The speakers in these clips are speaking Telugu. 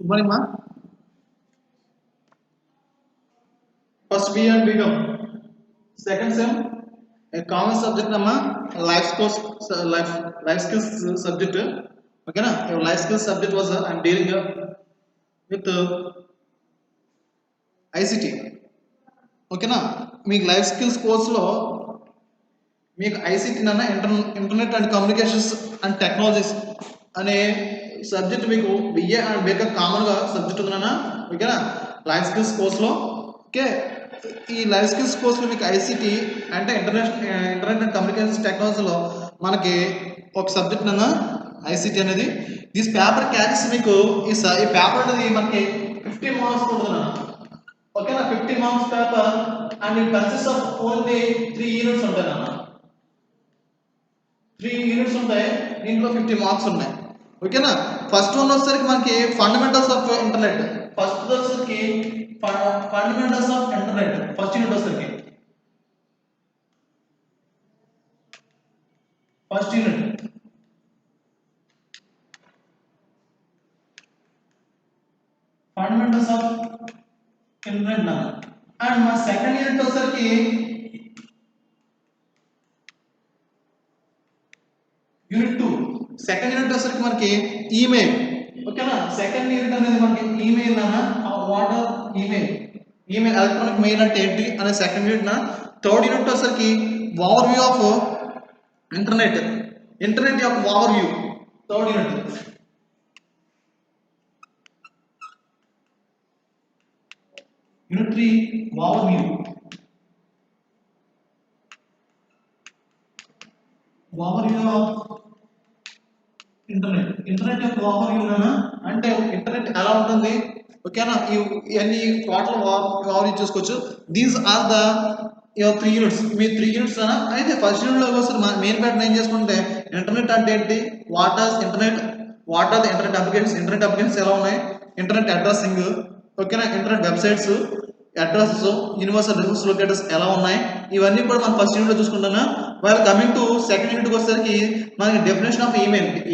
Good morning, ma. First B and become second sem a common subject nama life course life skills subject. Okay na, your life skills subject was I'm dealing with ICT. Okay na, మీకు లైఫ్ స్కిల్స్ కోర్సులో మీకు ఐసీటీ నాన్న internet and communications and technologies అనే సబ్జెక్ట్ మీకు బిఏ అండ్ బీకామ్ కామన్గా సబ్జెక్ట్ ఉంది నాన్న. ఓకేనా, లైఫ్ స్కిల్స్ కోర్సులో. ఓకే, ఈ లైఫ్ స్కిల్స్ కోర్సులో మీకు ఐసీటీ అంటే ఇంటర్నెట్ అండ్ కమ్యూనికేషన్స్ టెక్నాలజీలో మనకి ఒక సబ్జెక్ట్ నాన్న ఐసీటీ అనేది. దిస్ పేపర్ క్యారీస్ మీకు ఈ పేపర్ అనేది మనకి 50 మార్క్స్ ఉంటుంది నాన్న. ఓకేనా, 50 marks paper and it consist of only 3 units ఉంటాయి నాన్న. 3 యూనిట్స్ ఉంటాయి, దీంట్లో 50 మార్క్స్ ఉన్నాయి. ఓకేనా, ఫస్ట్ వన్ వచ్చేసరికి మనకి ఫండమెంటల్స్ ఆఫ్ ఇంటర్నెట్. ఫస్ట్ వచ్చేసరికి fundamentals of internet first unit వచ్చేసరికి first unit fundamentals of internet నా. అండ్ మా సెకండ్ యూనిట్ వచ్చేసరికి యూనిట్ 2. సెకండ్ యూనిట్ వచ్చేసరికి మనకి ఈమెయిల్. ఓకేనా, సెకండ్ యూనిట్ అనేది మనకి ఈమెయిల్ నాన్న. What are email electronic mail అంటే ఏంటి అనే సెకండ్ యూనిట్ నా. థర్డ్ యూనిట్ వచ్చేసరికి ఓవర్ వ్యూ ఆఫ్ ఇంటర్నెట్ యొక్క overview. Third unit unit 3 overview. Overview of internet యొక్క ఓవర్ వ్యూ నాన్న. అంటే ఇంటర్నెట్ ఎలా ఉంటుంది, ఓకేనా, ఇవన్నీ టోటల్ ఓవర్ వ్యూ చూసుకోవచ్చు. These are the your 3 units. మీ 3 యూనిట్స్ అన్న. అయితే ఫస్ట్ యూనిట్లో ఒకసారి మెయిన్ ప్యాటర్న్ ఏం చేసుకుంటే ఇంటర్నెట్ అంటే ఏంటి, what are the internet applications ఎలా ఉన్నాయి, ఇంటర్నెట్ అడ్రస్సింగ్, ఓకేనా, internet websites address, universal resource locators ఎలా ఉన్నాయి, ఇవన్నీ కూడా మనం ఫస్ట్ యూనిట్లో చూసుకుంటాను. వైల్ కమింగ్ టు సెకండ్ యూనిట్కి వచ్చేసరికి మనకి డెఫినేషన్ ఆఫ్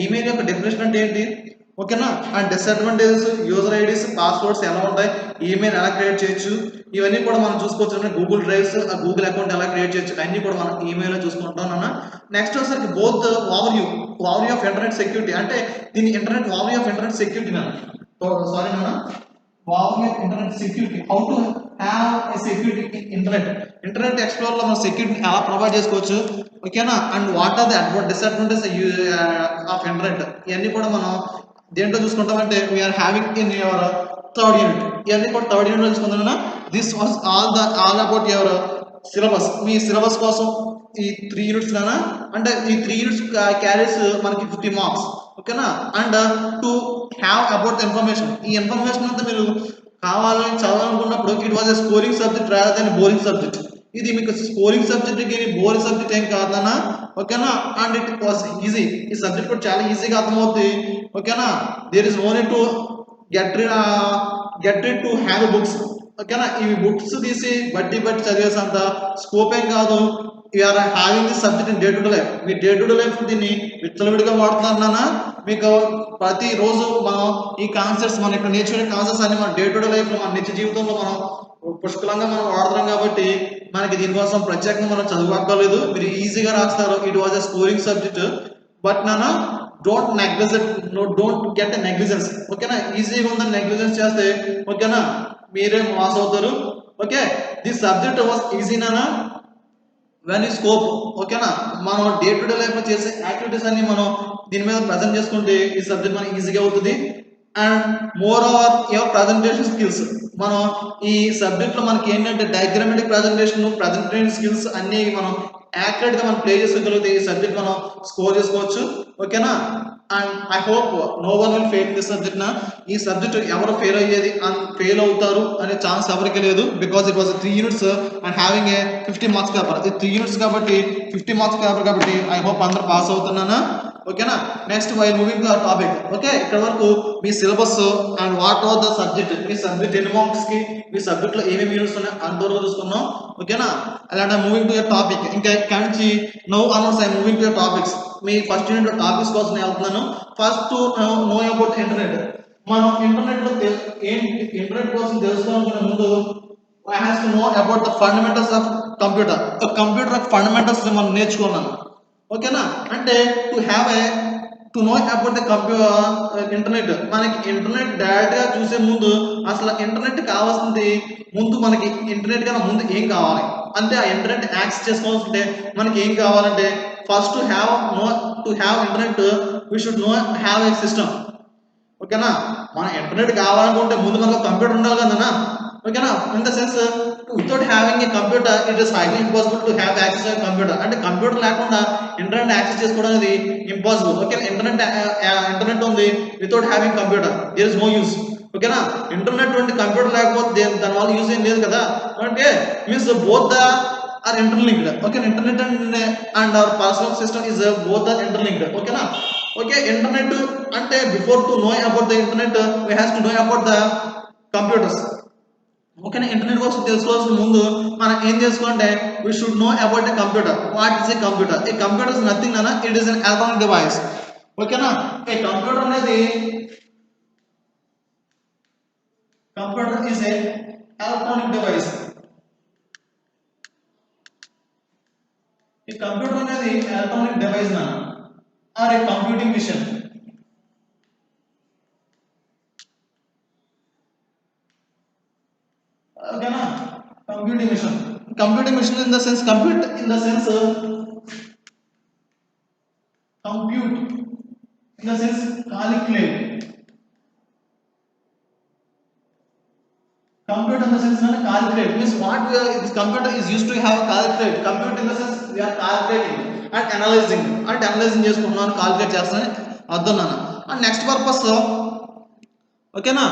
ఈమెయిల్ యొక్క డెఫినేషన్ అంటే ఏంటి, ఓకేనా, and disadvantages, user IDs, passwords ఎలా ఉంటాయి, ఈమెయిల్ ఎలా క్రియేట్ చేయొచ్చు, ఇవన్నీ కూడా మనం చూసుకోవచ్చు. గూగుల్ డ్రైవ్స్, గూగుల్ అకౌంట్ ఎలా క్రియేట్ చేయొచ్చు, అన్ని కూడా మనం ఈమెయిల్లో చూసుకుంటాం అన్న. నెక్స్ట్ వచ్చేసరికి both overview of internet security. అంటే దీన్ని internet overview of internet security నాన్న. సారీ నాన్న, overview of internet security. How to have a security in internet explore లో మనం సెక్యూరిటీ ఎలా ప్రొవైడ్ చేసుకోవచ్చు, ఓకేనా, and what are the disadvantage of internet, ఇవన్నీ కూడా మనం దేంట్లో చూసుకుంటామంటే we're having in your third unit. ఇవన్నీ కూడా థర్డ్ యూనిట్ లో చూసుకుంటాం. This was all about your syllabus. Me syllabus కోసం ఈ 3 యూనిట్స్ గానా. అంటే ఈ 3 యూనిట్స్ క్యారీస్ మనకి 50 మార్క్స్. ఓకేనా, and to have about information, ఈ ఇన్ఫర్మేషన్ అంతా మీరు కావాలని చదవాలనుకున్నప్పుడు it was a scoring subject rather than boring subject. ఇది మీకు స్కోరింగ్ సబ్జెక్ట్ కి బోరింగ్ సబ్జెక్ట్ ఏం కాదన్నా. ఓకేనా, అండ్ ఇట్ వాస్ ఈజీ. ఈ సబ్జెక్ట్ కూడా చాలా ఈజీగా అర్థమవుతుంది. ఓకేనా, there is only to get read to have books. ఓకేనా, ఇవి బుక్స్ తీసి బట్టి చదివేసంత స్కోప్ ఏం కాదు. You're having this subject in day to day life. Me day to day life దీన్ని విచ్చలవిడిగా వాడుతున్నారన్నా. మీకు ప్రతిరోజు మనం ఈ కాన్సెప్ట్స్ మనం ఇక్కడ నేర్చుకునే కాన్సెప్ట్స్ అన్ని మన డే టు డే లైఫ్ లో మన నిత్య జీవితంలో మనం పుష్కలంగా మనం వాడుతున్నాం. కాబట్టి మనకి దీనికోసం ప్రత్యేకంగా మనం చదువుకోలేదు, మీరు ఈజీగా రాస్తారు. It was a scoring subject. But నాన్న డోంట్ గెట్ నెగ్లిజెన్స్. ఓకేనా, ఈజీగా ఉందని నెగ్లిజెన్స్ చేస్తే ఓకేనా మీరే మాస్ అవుతారు. Okay, this subject was easy నానా వెన్ ఈ స్కోప్. ఓకేనా, మనం డే టు డే లైఫ్ లో చేసే యాక్టివిటీస్ అన్ని మనం దీని మీద ప్రజెంట్ చేసుకుంటే ఈ సబ్జెక్ట్ మనకి ఈజీగా అవుతుంది. And more over your presentation skills. మనం ఈ సబ్జెక్ట్ లో మనకి ఏంటంటే డయాగ్రామెటిక్ ప్రజెంటేషన్ స్కిల్స్ అన్ని మనం యాక్యురేట్ గా మనం ప్లే చేసుకోగలిగితే ఈ సబ్జెక్ట్ మనం స్కోర్ చేసుకోవచ్చు. ఓకేనా, and I hope no one will fail this subject నా. ఈ సబ్జెక్ట్ ఎవరు ఫెయిల్ అవుతారు అనే ఛాన్స్ ఎవరికి లేదు. Because it was 3 units and having a 50 marks paper. ఇది 3 యూనిట్స్ కాబట్టి 50 మార్క్స్ పేపర్ కాబట్టి ఐ హోప్ అందరూ పాస్ అవుతున్నానా. ఓకేనా, next we moving to topic. Okay, ఇక్కడ వరకు మీ syllabus and what are the subject, మీ సబ్జెక్ట్ ఎన్ని మార్క్స్ కి, మీ సబ్జెక్ట్ లో ఏమేమి యూనిట్స్ ఉన్నాయి అంతవరకు చూసుకున్నాం. ఓకేనా, అలాంటి మూవింగ్ టు యర్ టాపిక్. ఇంకా ఇక్కడ నుంచి now onwards I moving to your topics. Me first unit topics కోసం నేను వెళ్తున్నాను. First know about internet. మనం ఇంటర్నెట్ లో ఏంటి ఇంటర్నెట్ కోసం తెలుసుకోవాలనుకునే ముందు I has to know about the fundamentals of computer. Computer of fundamentals మనం నేర్చుకున్నాను. ఓకేనా? అంటే to have A to know about the internet. మనకి ఇంటర్నెట్ డైరెక్ట్ గా చూసే ముందు అసలు ఇంటర్నెట్ కావాల్సింది ముందు మనకి ఇంటర్నెట్ కన్నా ముందు ఏం కావాలి అంటే ఆ ఇంటర్నెట్ యాక్సెస్ చేసుకోవాల్సింటే మనకి ఏం కావాలంటే first to have internet we should no have a system. ఓకేనా? మన ఇంటర్నెట్ కావాలనుకుంటే ముందు మనకు కంప్యూటర్ ఉండాలి కదా. ఓకేనా? In the sense without having a computer it is highly impossible to have access to computer. అంటే కంప్యూటర్ లేకుండా ఇంటర్నెట్ యాక్సెస్ చేసుకోవడం అనేది ఇంపాసిబుల్. ఓకే, ఇంటర్నెట్ ఉంది without having computer there is no use. ఓకేనా? ఇంటర్నెట్ ఉండి కంప్యూటర్ లేకపోతే దాని వల్ల యూజ్ ఏం లేదు కదా. అంటే means both the are interlinked. Okay, internet and our personal system is both are interlinked. ఓకేనా? ఓకే, ఇంటర్నెట్ అంటే before to know about the internet we has to know about the computers. ఓకేనా? ఇంటర్నెట్ కోసం తెలుసుకోవాల్సిన ముందు మనం ఏం చేసుకోవాలంటే we should know about a computer. What is a computer? A computer is nothing అన్న it is an electronic device. ఓకేనా? ఏ కంప్యూటర్ అనేది computer is a electronic device. ఈ కంప్యూటర్ అనేది ఎలక్ట్రానిక్ డివైస్ నా ఆర్ ఏ కంప్యూటింగ్ మిషన్. ఓకేనా? Computing machine. Computing machine in the sense compute in the sense compute in the sense calculate. Compute in the sense calculate means what we are, this computer is used to have a calculate. Compute in the sense we are calculating and analyzing చేసుకుంటున్నాను, calculate చేస్తానని అర్థం నాన్న. అండ్ నెక్స్ట్ పర్పస్ ఓకేనా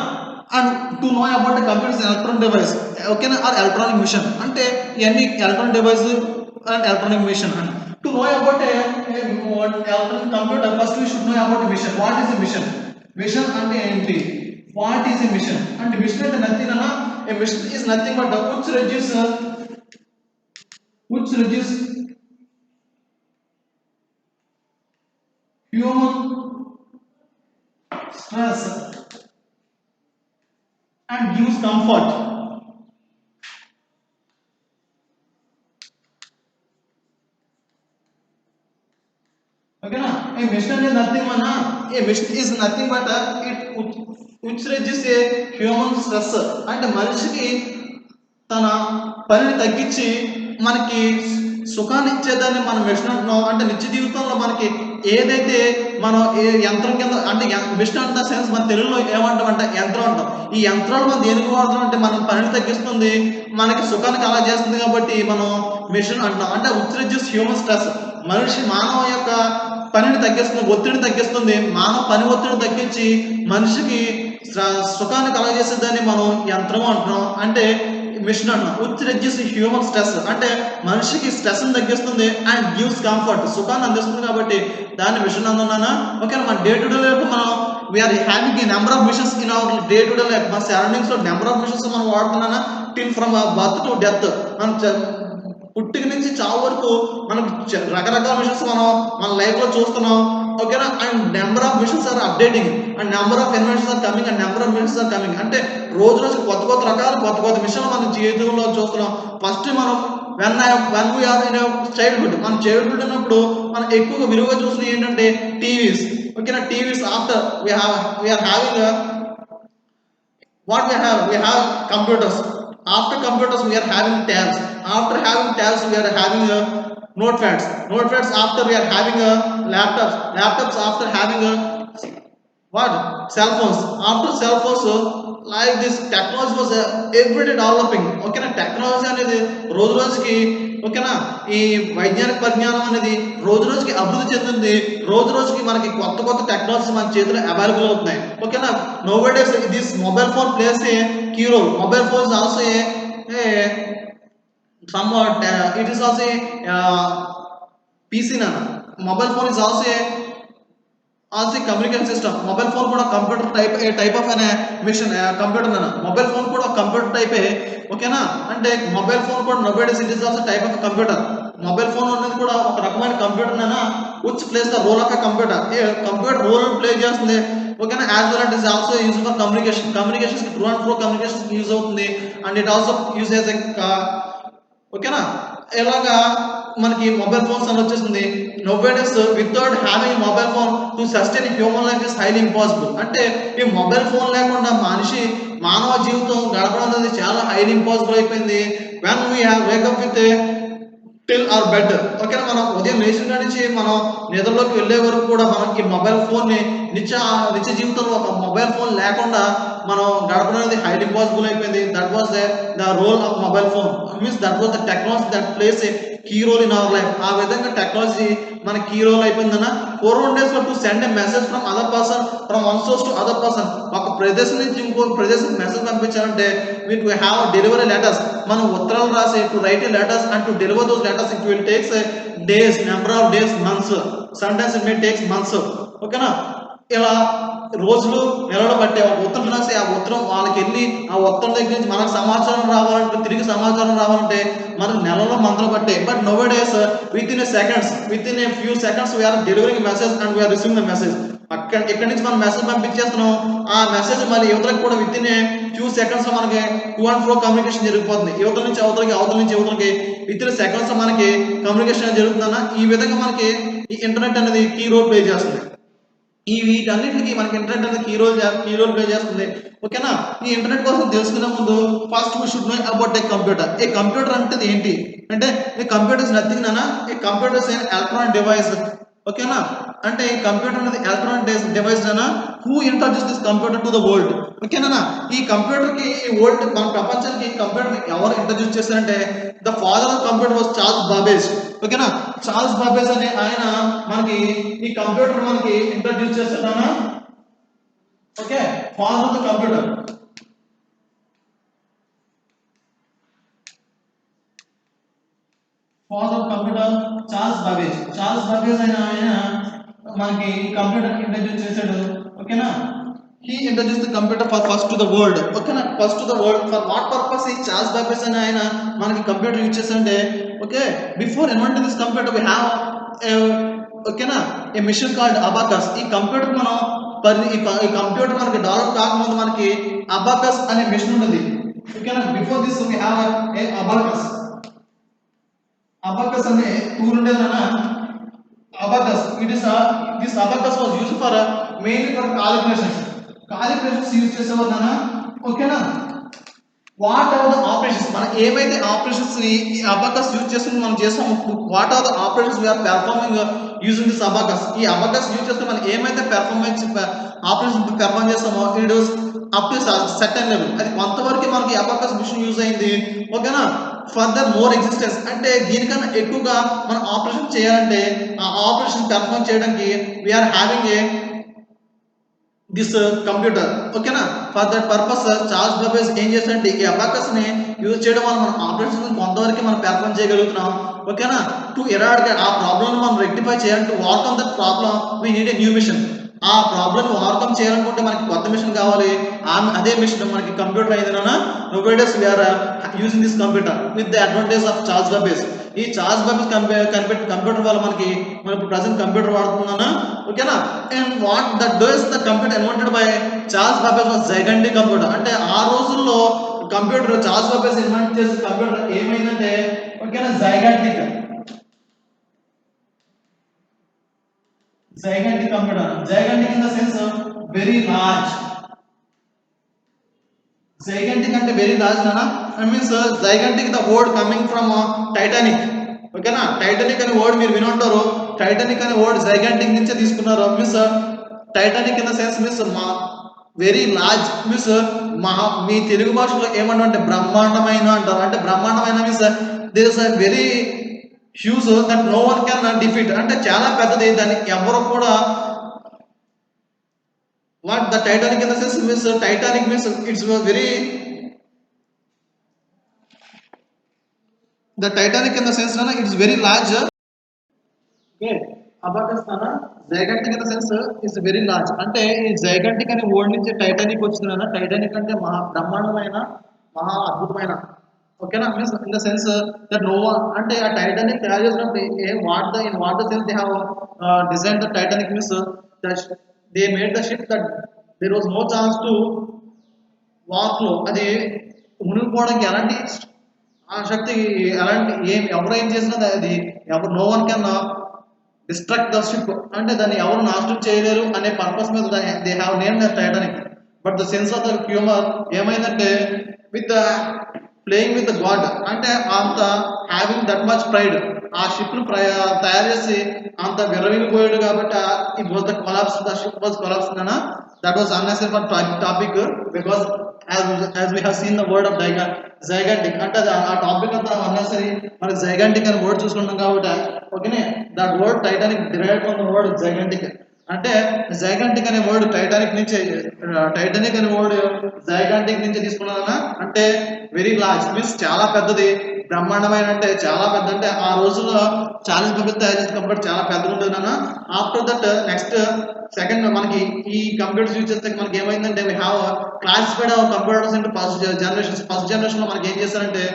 and to know about computer electronic device. ఓకేనా? ఆర్ ఎలక్ట్రానిక్ మిషన్ అంటే ఇవన్నీ electronic device and electronic machine. And to know about electronic computer first we should know about machine. What is a machine? Machine అంటే ఏంటి? వాట్ ఈస్ ఎ మిషన్ అంటే మిషన్ అంటే నథింగ్ అన్న. A machine is nothing but which reduce human stress and gives comfort. ఓకేనా? ఏ మిషన్ అనేది నథింగ్ అన్న. A machine is nothing but it which reduces a human stress అంటే మనిషికి తన పనిని తగ్గించి మనకి సుఖాన్ని ఇచ్చేదాన్ని మనం మిషన్ అంటున్నాం. అంటే నిత్య జీవితంలో మనకి ఏదైతే మనం ఏ యంత్రం కింద అంటే మిషన్ అంట సెన్స్ మన తెలుగులో ఏమంటాం అంటే యంత్రం అంటాం. ఈ యంత్రాలు మనం దేనికి వాడతాం అంటే మనం పనిని తగ్గిస్తుంది, మనకి సుఖాన్ని కలగజేస్తుంది కాబట్టి మనం మిషన్ అంటున్నాం. అంటే విచ్ రిడ్యూస్ హ్యూమన్ స్ట్రెస్ మానవ యొక్క పనిని తగ్గిస్తుంది, ఒత్తిడిని తగ్గిస్తుంది. మానవ పని ఒత్తిడిని తగ్గించి మనిషికి సుఖాన్ని కలగజేసేదాన్ని మనం యంత్రం అంటున్నాం. అంటే మిషన్ అంటున్నాం. విచ్ రెడ్యూస్ హ్యూమన్ స్ట్రెస్ అంటే మనిషికి స్ట్రెస్ తగ్గిస్తుంది అండ్ గివ్స్ కంఫర్ట్ సుఖాన్ని అందిస్తుంది కాబట్టి దాన్ని మిషన్ అందున్నానా. ఓకే, మన డే టు డే లైఫ్ మనం we are having a number of machines in our day to day life. మన సరౌండింగ్స్ లో నెంబర్ ఆఫ్ మిషన్స్ మనం వాడుతున్నానా till from birth to death. మనం పుట్టిక నుంచి చావు వరకు మనకు రకరకాల మిషన్స్ మనం మన లైఫ్ లో చూస్తున్నాం. ఓకేనా? And number of machines are updating and number of inventions are coming and number of machines are coming. అంటే రోజు రోజు కొత్త కొత్త రకాలు కొత్త కొత్త మిషన్లు మనం జీవితంలో చూస్తున్నాం. ఫస్ట్ మనం వెన్ వీఆర్ ఇన్ చైల్డ్హుడ్, మన చైల్డ్హుడ్ ఉన్నప్పుడు మనం ఎక్కువగా విలువగా చూసినవి ఏంటంటే టీవీస్. ఓకేనా? TVs after we're having what we have computers. After computers we are having tabs. After having tabs we are having notepads. After we are having laptops after having what cell phones. After cell phones like this technology was every day developing. ఓకేనా? టెక్నాలజీ అనేది రోజు రోజుకి ఓకేనా ఈ వైజ్ఞానిక పరిజ్ఞానం అనేది రోజు రోజుకి అభివృద్ధి చెందింది. రోజు రోజుకి మనకి కొత్త కొత్త టెక్నాలజీ మన చేతిలో అవైలబుల్ అవుతున్నాయి. ఓకేనా? nowadays this mobile phone plays a key role. Mobile phone is also a somewhat it is also a PC na. Mobile phone is also a communication system. Mobile phone కూడా కంప్యూటర్ టైప్ ఆఫ్ అనే మిషన్ కంప్యూటర్ అన్న. మొబైల్ ఫోన్ కూడా కంప్యూటర్ టైపే. ఓకేనా? అంటే మొబైల్ ఫోన్ కూడా nobody's it is also type of computer. Mobile phone అనేది కూడా ఒక రకమైన కంప్యూటర్ అన్న. which plays the role of a computer. Computer role play చేస్తుంది ఓకేనా. As well it is also use for communications through and fro communications use అవుతుంది. And it also use as a ఓకేనా. ఇలాగా మనకి మొబైల్ ఫోన్స్ అని వచ్చేసింది. Nowadays without having mobile phone to sustain human life is highly impossible. అంటే ఈ మొబైల్ ఫోన్ లేకుండా మానవ జీవితం గడపడం అనేది చాలా హైలీ ఇంపాసిబుల్ అయిపోయింది. When we have wake up with till are bed ఓకేనా. మనం ఉదయం లేచిన నుంచి మనం నిద్రలోకి వెళ్ళే వరకు కూడా మనకి మొబైల్ ఫోన్ని నిత్య జీవితంలో ఒక మొబైల్ ఫోన్ లేకుండా మనం గడపడం అనేది హైలీ ఇంపాసిబుల్ అయిపోయింది. That was the role of mobile phone means that was the technology that plays a key role in our life. ఆ విధంగా టెక్నాలజీ మన కీ రోల్ అయిపోయిందన్న. 4 days to send a message from other person from one source to other person. ఒక ప్రదేశం నుంచి ఇంకో ప్రదేశం మెసేజ్ పంపించాలంటే we have delivery letters. మనం ఉత్తరాలు రాసి to right letters and to deliver those letters it will takes days, number of days, months, sometimes it may takes months ఓకేనా. ఇలా రోజులు నెలలు బట్టే ఒక ఉత్తరం రాసి ఆ ఉత్తరం వాళ్ళకి వెళ్ళి ఆ ఉత్తరం దగ్గర నుంచి మనకు సమాచారం రావాలంటే తిరిగి సమాచారం రావాలంటే మనకు నెలలో మంత్రులు పట్టే. But nowadays within a few seconds we're delivering message and we're receiving the message. ఇక్కడి నుంచి మనం మెసేజ్ పంపించేస్తున్నాం. ఆ మెసేజ్ మళ్ళీ యువతలకు కూడా with in a few seconds లో మనకి టు అండ్ ఫ్రో కమ్యూనికేషన్ జరిగిపోతుంది. యువతల నుంచి అవతలకి విత్ ఇన్ సెకండ్స్ మనకి కమ్యూనికేషన్ జరుగుతుందన్న. ఈ విధంగా మనకి ఈ ఇంటర్నెట్ అనేది కీ రోల్ ప్లే చేస్తుంది. వీటన్నిటికి మనకి ఇంటర్నెట్ అనేది కీ రోల్ ప్లే చేస్తుంది ఓకేనా. ఈ ఇంటర్నెట్ కోసం తెలుసుకునే ముందు first we should know about a computer. A computer అంటే ఏంటి అంటే ఈ కంప్యూటర్ ఇస్ నథింగ్ నానా. ఈ computer is an electronic device ఓకేనా. అంటే ఈ కంప్యూటర్ అనేది ఎలక్ట్రానిక్ డివైస్ నానా. Who introduce this computer to the world ఓకేనా. ఈ కంప్యూటర్ కి ఈ వరల్డ్ మన ప్రపంచానికి కంప్యూటర్ ఎవరు ఇంట్రడ్యూస్ చేశారంటే the father of computer was Charles Babbage ఓకేనా. చార్ల్స్ బాబేజ్ అనే ఆయన మనకి ఈ కంప్యూటర్ మనకి ఇంట్రడ్యూస్ చేస్తాడా okay. Father of the computer Charles Babbage ఆయన మనకి కంప్యూటర్ ఇంట్రడ్యూస్ చేశాడు ఓకేనా. He introduced the computer for first to the world. ఓకేనా. First to the world for what purpose ఈ చార్ల్స్ బాబేజ్ అని ఆయన మనకి కంప్యూటర్ యూజ్ చేస్తుంటే okay. Before inventing this computer we have ఓకేనా ఏ మిషన్ కాల్డ్ అబాకస్. ఈ కంప్యూటర్ మనం ఈ కంప్యూటర్ మనకి డెవలప్ కాకముందు మనకి అబాకస్ అనే మిషన్ ఉంటుంది ఓకేనా. Before this we have a abacus అనే టూల్ ఉండేదన్న. Abacus this abacus was used for mainly for calculations use చేసేవారు నాన్న ఓకేనా. వాట్ ఆర్ ద ఆపరేషన్స్ మనం ఏమైతే ఆపరేషన్స్ ఈ అబాకస్ యూజ్ చేసుకుని మనం చేస్తాం. What are the operations we're performing using this abacus. ఈ అబాకస్ యూజ్ చేసుకుని మనం ఏమైతే ఆపరేషన్స్ పెర్ఫార్మ్ చేస్తామో it is up to certain level. అది కొంతవరకు మనకి అబాకస్ మిషన్ యూజ్ అయింది ఓకేనా. ఫర్దర్ మోర్ ఎగ్జిస్టెన్స్ అంటే దీనికన్నా ఎక్కువగా మనం ఆపరేషన్ చేయాలంటే ఆ ఆపరేషన్ పెర్ఫార్మ్ చేయడానికి we are having a this computer ఓకేనా. For that purpose Charles Babbage ఏం చేస్తాడంటే ఈ అబాకస్ ని యూజ్ చేయడం వల్ల మనం ఆపరేషన్ కొంతవరకు మనం పెర్ఫార్మ్ చేయగలుగుతున్నాం ఓకేనా. టు ఎరాడికేట్ ఆ ప్రాబ్లమ్ మనం రెక్టిఫై చేయాలంటే overcome that problem we need a new machine. ఆ ప్రాబ్లమ్ ఓవర్కమ్ చేయాలనుకుంటే మనకి కొత్త మిషన్ కావాలి. అదే మిషన్ మనకి కంప్యూటర్ అయిందన్నా. Nowadays we are using this computer with the advantage of Charles Babbage. ఈ చార్ల్స్ బాబేజ్ కంప్యూటర్ వల్ల మనం ఇప్పుడు ప్రజెంట్ కంప్యూటర్ వాడుతున్నానా ఓకేనా. And what the does the computer invented by Charles Babbage was gigantic computer. అంటే ఆ రోజుల్లో కంప్యూటర్ చార్ల్స్ బాబేజ్ ఇన్వెంట్ చేసిన కంప్యూటర్ ఏమైందంటే ఓకేనా gigantic computer. Gigantic in the sense very large. Gigantic అంటే వెరీ లార్జ్ నానా. I means gigantic the word coming from Titanic ఓకేనా. టైటానిక్ అనే వర్డ్ మీరు వినుంటారు. టైటానిక్ అనే వర్డ్ జైగంటిక్ నుంచే తీసుకున్నారు. Means Titanic in the sense means very large means మీ తెలుగు భాషలో ఏమంటారు బ్రహ్మాండమైన అంటారు. అంటే బ్రహ్మాండమైన means this is a very huge that no one can defeat. అంటే చాలా పెద్దది, దాన్ని ఎవరు కూడా what the Titanic in the sense means Titanic means it's very the Titanic in the sense it's very large okay. Abacus gigantic in the sense it's very large. అంటే ఈ జైగంటిక్ అనే వర్డ్ నుంచి టైటానిక్ వచ్చింది. టైటానిక్ అంటే మహా బ్రహ్మాండమైన మహా అద్భుతమైన Okay, na means in the sense that no one and a Titanic tayar చేసినప్పుడు what the sense they have designed the Titanic means that they made the ship that there was no chance to walk లో అది మునిగిపోవడానికి ఎలాంటి ఆ శక్తి ఎలాంటి ఎవరు ఏం చేసినా అది ఎవరు no one can distract the ship అంటే దాన్ని ఎవరు నాశనం చేయలేరు అనే పర్పస్ మీద దాన్ని they have name the Titanic but the sense of the humour ఏమైందంటే విత్ ప్లేయింగ్ విత్ గాడ్ అంటే అంత హ్యావింగ్ దట్ మచ్ ప్రైడ్ ఆ షిప్ ను తయారు చేసి అంత విర్రవీగిపోయాడు కాబట్టి it was the collapse the ship was collapse అన్న that was unnecessary for topic because as we have seen the word of gigantic అంటే ఆ టాపిక్ అంతా అన్నెసరీ మనకి gigantic అనే వర్డ్ చూసుకుంటాం కాబట్టి ఓకేనే that word Titanic derived from the word gigantic అంటే జైగాంటిక్ అనే వర్డ్ టైటానిక్ అనే వర్డ్ జైగాంటిక్ నుంచి తీసుకున్నారన్న అంటే వెరీ లార్జ్ మీన్స్ చాలా పెద్దది బ్రహ్మాండమైన అంటే చాలా పెద్ద అంటే ఆ రోజుల్లో ఛాలెంజ్ కంప్యూటర్ తయారు చేసిన కంప్యూటర్ చాలా పెద్దగా ఉంటుంది అన్న ఆఫ్టర్ దట్ నెక్స్ట్ సెకండ్ మనకి ఈ కంప్యూటర్స్ యూజ్ చేస్తే మనకి ఏమైందంటే we have classified our computers అంటే ఫస్ట్ జనరేషన్ లో మనకి ఏం చేస్తారంటే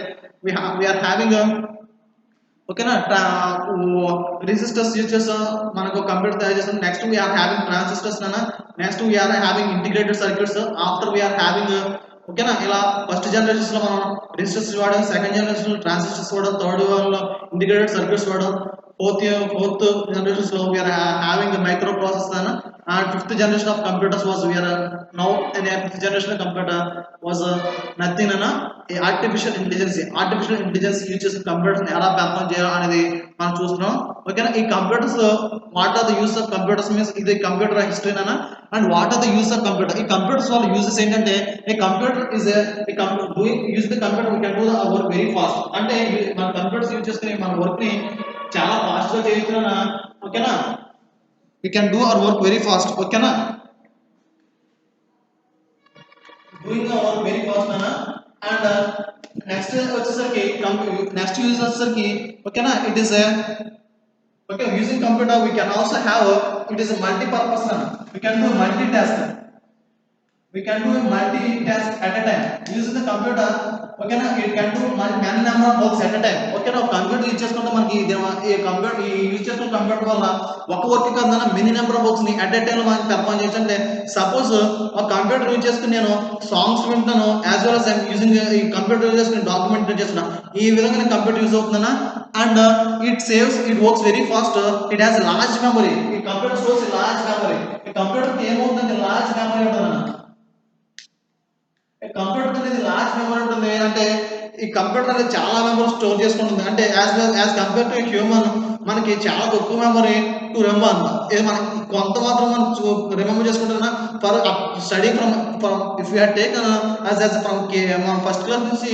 వీఆర్ హ్యావింగ్ ఓకేనా రెసిస్టర్స్ యూజ్ చేస్తాం మనకు కంప్యూటర్ తయారు చేస్తాం నెక్స్ట్ వీఆర్ హ్యావింగ్ ట్రాన్సిస్టర్స్ అన్న next we're having integrated circuits after we're having ఓకేనా ఇలా ఫస్ట్ జనరేషన్స్ లో మనం రెసిస్టర్స్ వాడడం సెకండ్ జనరేషన్ లో ట్రాన్సిస్టర్స్ వాడడం థర్డ్ వన్ లో ఇంటిగ్రేటెడ్ సర్క్యూట్స్ వాడడం fourth generations లో we are having a microprocessor and fifth generation of computers was we are now in a fifth generation of computer was nothing అన్న artificial intelligence యూజ్ చేసిన కంప్యూటర్స్ ఎలా పెర్ఫార్మ్ చేయాలి అనేది మనం చూస్తున్నాం ఓకేనా ఈ computers what are the use of computers means ఇది కంప్యూటర్ హిస్టరీ అన్న and what are the use of computer ఈ కంప్యూటర్స్ వల్ల యూజెస్ ఏంటంటే a computer is doing use the computer we can do the work very fast అంటే మన కంప్యూటర్స్ యూజ్ చేసుకుని మన వర్క్ ని చాలా ఫాస్ట్ గా చేయొచ్చునా ఓకేనా we can do our work very fast ఓకేనా doing our work very fast అన్న అండ్ నెక్స్ట్ వచ్చేసరికి నెక్స్ట్ యూజ్ వచ్చేసరికి ఓకేనా it is okay using computer we can also have it is a multi purpose అన్న we can do multitask at a time using the computer okay na it can do many number of works at a time okay na computer use చేసుకుంటే మనకి ఈ కంప్యూటర్ యూజ్ చేసుకున్న కంప్యూటర్ వల్ల ఒక వర్క్ కాదన్నా మెనీ నెంబర్ ఆఫ్ వర్క్స్ ని అట్ ఎ టైం లో మనకి పెర్ఫార్మ్ చేయొచ్చు అంటే సపోజ్ ఒక కంప్యూటర్ యూజ్ చేసుకుని నేను సాంగ్స్ వింటాను as well as I'm using ఈ కంప్యూటర్ యూజ్ చేసుకుని డాక్యుమెంట్ చేస్తున్నా ఈ విధంగా నేను కంప్యూటర్ యూజ్ అవుతుందన్నా and it works very fast it has large memory ఈ కంప్యూటర్ స్టోర్స్ large memory ఈ కంప్యూటర్ కి ఏమవుతుందంటే large memory ఉంటుందన్నా కంప్యూటర్ అనేది లార్జ్ మెమరీ ఉంటుంది అంటే ఈ కంప్యూటర్ అనేది చాలా మెమరీ స్టోర్ చేసుకుంటుంది అంటే యాజ్ కంపేర్ టు హ్యూమన్ మనకి చాలా తక్కువ మెమరీ టు రిమెంబర్ అన్న ఇది మనకి కొంత మాత్రం మనం రిమెంబర్ చేసుకుంటున్నా for study from if you had taken as from మనం ఫస్ట్ క్లాస్ నుంచి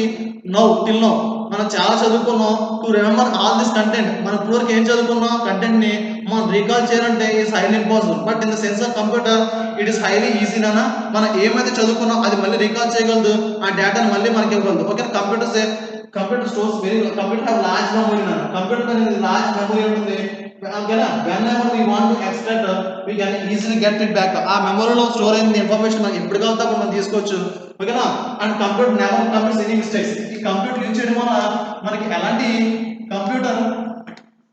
నౌ టిల్ నౌ మనం చాలా చదువుకున్నాం to remember all this content మనం ఇప్పటివరకు ఏం చదువుకున్నాం కంటెంట్ ని మనం రీకాల్ చేయాలంటే is highly impossible but in the sense of computer it is highly easy నానా మనం ఏమైతే చదువుకున్నాం అది మళ్ళీ రీకాల్ చేయగలదు ఆ డేటాను మళ్ళీ మనకి ఇవ్వగలదు okay computer stores very computer have large memory నానా కంప్యూటర్ అనేది లార్జ్ మెమరీ ఉంటుంది ఓకేనా whenever we want to extract we can easily get it back ఆ మెమరీలో స్టోర్ అయిన ఇన్ఫర్మేషన్ మనకి ఎప్పుడు కావాలంటే అప్పుడు మనం తీసుకోవచ్చు ఓకేనా and computer never commits any mistakes ఈ కంప్యూటర్ యూజ్ చేయడం వల్ల మనకి ఎలాంటి computer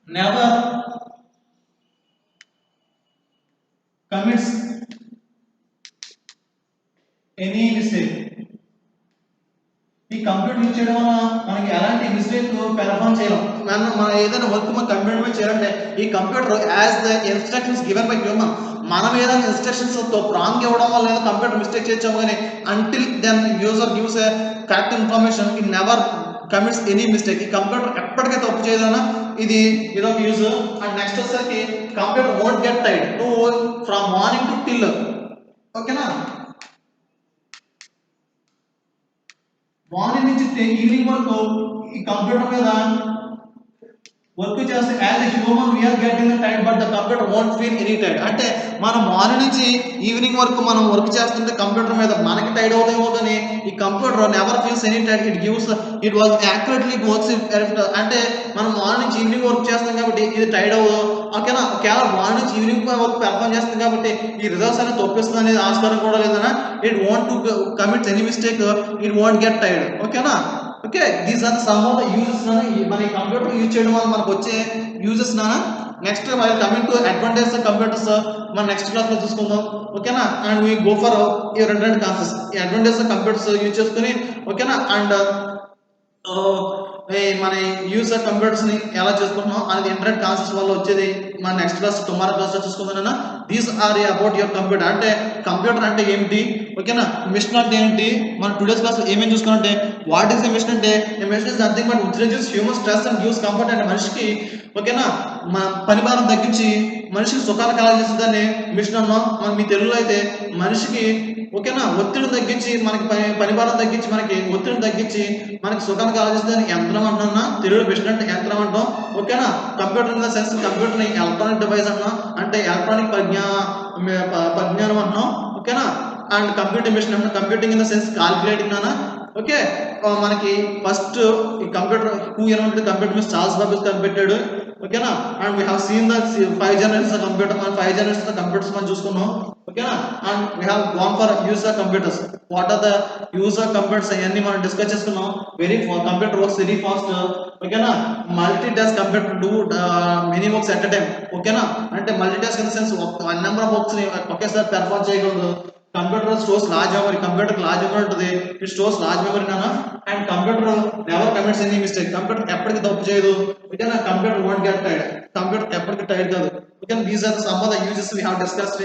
never commits any mistake ఈ కంప్యూటర్ యూజ్ చేయడం వల్ల మనకి ఎలాంటి మిస్టేక్ పెర్ఫార్మ్ చేయలేం మనం ఏదైనా వర్క్ మన కంప్యూటర్ మీద చేయాలంటే ఈ computer as the instructions given by human మనం ఏదైనా ఇన్స్ట్రక్షన్స్ రాంగ్ ఇవ్వడం వల్ల ఏదో కంప్యూటర్ మిస్టేక్ చేసాము కానీ until then user gives a correct information it never commits any mistake ఈ కంప్యూటర్ ఎప్పటికీ తప్పు చేయదన్నా ఇదొక యూజ్ అండ్ నెక్స్ట్ వచ్చేసరికి computer won't get tired from morning to till ఓకేనా మార్నింగ్ నుంచి ఈవినింగ్ వరకు ఈ కంప్యూటర్ మీద వర్క్ చేస్తే as a human we're getting the time but the computer won't feel any టైడ్ అంటే మనం మార్నింగ్ నుంచి ఈవినింగ్ వరకు మనం వర్క్ చేస్తుంటే కంప్యూటర్ మీద మనకి టైడ్ అవుతామో కానీ ఈ కంప్యూటర్ నెవర్ ఫీల్స్ ఎనీ టైడ్ ఇట్ వాజ్ యాక్యురేట్లీ వర్క్స్ అంటే మనం మార్నింగ్ నుంచి ఈవినింగ్ వర్క్ చేస్తాం కాబట్టి ఇది టైడ్ అవ్వదు ఓకేనా కేవలం మార్నింగ్ నుంచి ఈవినింగ్ వర్క్ పెర్ఫార్మ్ చేస్తాం కాబట్టి ఈ రిజల్ట్స్ అనేది తప్పిస్తుంది అనేది ఆస్కారం కూడా లేదన్నా it want to commit any mistake it want get టైడ్ ఓకేనా okay these are the some of the uses మన ఈ కంప్యూటర్ యూజ్ చేయడం వల్ల మనకు వచ్చే యూజెస్ నానా next while coming to advantage computers మనం నెక్స్ట్ క్లాస్ లో చూసుకుందాం ఓకేనా అండ్ వీ గో ఫర్ ఈ రెండు కాన్సెప్ట్స్ ఈ అడ్వాంటేజ్ కంప్యూటర్స్ యూజ్ చేసుకుని ఓకేనా అండ్ మన యూజర్ కంప్యూటర్స్ ని ఎలా చేసుకుంటున్నాం అనేది ఇంటర్నెట్ కాన్సెప్ట్స్ వల్ల వచ్చేది మన నెక్స్ట్ క్లాస్ టుమారో క్లాస్ లో చూసుకుందాం these are about your computer అంటే కంప్యూటర్ అంటే ఏమిటి ఓకేనా మిషన్ అంటే ఏంటి మన టుడేస్ క్లాస్ లో ఏమేమి చూసుకున్నాంటే వాట్ ఈస్ ఎ మిషన్ అంటే machine is nothing but which reduce human stress and gives comfort అంటే మనిషికి ఓకేనా మన పని భారం తగ్గించి మనిషికి సుఖాలు కలగజేసేదాన్ని మిషన్ అన్నాం మన మీ తెలుగులో అయితే మనిషికి ఓకేనా ఒత్తిడిని తగ్గించి మనకి పని భారం తగ్గించి మనకి ఒత్తిడిని తగ్గించి మనకి సుఖాన్ని కలగజేసేదాన్ని యంత్రం అంటున్నా తెలుగులో మిషన్ అంటే యంత్రం అంటాం ఓకేనా computer in the sense computer ని ఎలక్ట్రానిక్ డివైస్ అన్నాం అంటే ఎలక్ట్రానిక్ పరిజ్ఞానం అంటున్నాం ఓకేనా అండ్ కంప్యూటర్ మిషన్ అంటే computing in the sense calculating అన్నా ఓకే మనకి ఫస్ట్ ఈ computer who invented computer means Charles Babbage కనిపెట్టాడు ఓకేనా and we have seen the 5 generations computer మన 5 జనరేషన్స్ కంప్యూటర్స్ మనం చూసుకున్నాం ఓకేనా and we have gone for user computers what are the user computers అవన్నీ మనం డిస్కస్ చేసుకున్నాం కంప్యూటర్ వర్క్స్ వెరీ ఫాస్ట్ ఓకేనా multi task computer do many works at time ఓకేనా అంటే multi task in the sense one number of works ని ఒకేసారి పెర్ఫార్మ్ చేయగలదు computer stores large memory computer large memory ఉంటుంది ఇట్ స్టోర్స్ లార్జ్ మెమరీ నానా and computer never commits any mistake computer ఎప్పటికీ తప్పు చేయదు ఓకేనా computer won't get tired computer ఎప్పటికీ టైర్డ్ కాదు ఓకేనా these are the some of the uses we have discussed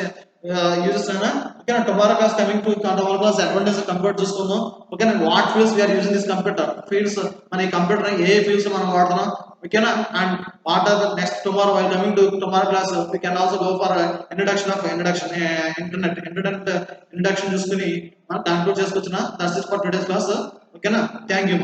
uses నానా ఓకేనా tomorrow class coming to tomorrow class advantage computer చూసుకుందాం ఓకేనా what fields we are using this computer fields మన ఈ కంప్యూటర్ ఏ ఫీల్డ్స్ మనం వాడుతున్నాం ఓకేనా and what are the next tomorrow while coming to tomorrow class we can also go for introduction internet introduction చూసుకుని మనం కన్క్లూడ్ చేసుకోవచ్చునా that's it for today's class ఓకేనా థ్యాంక్ యూ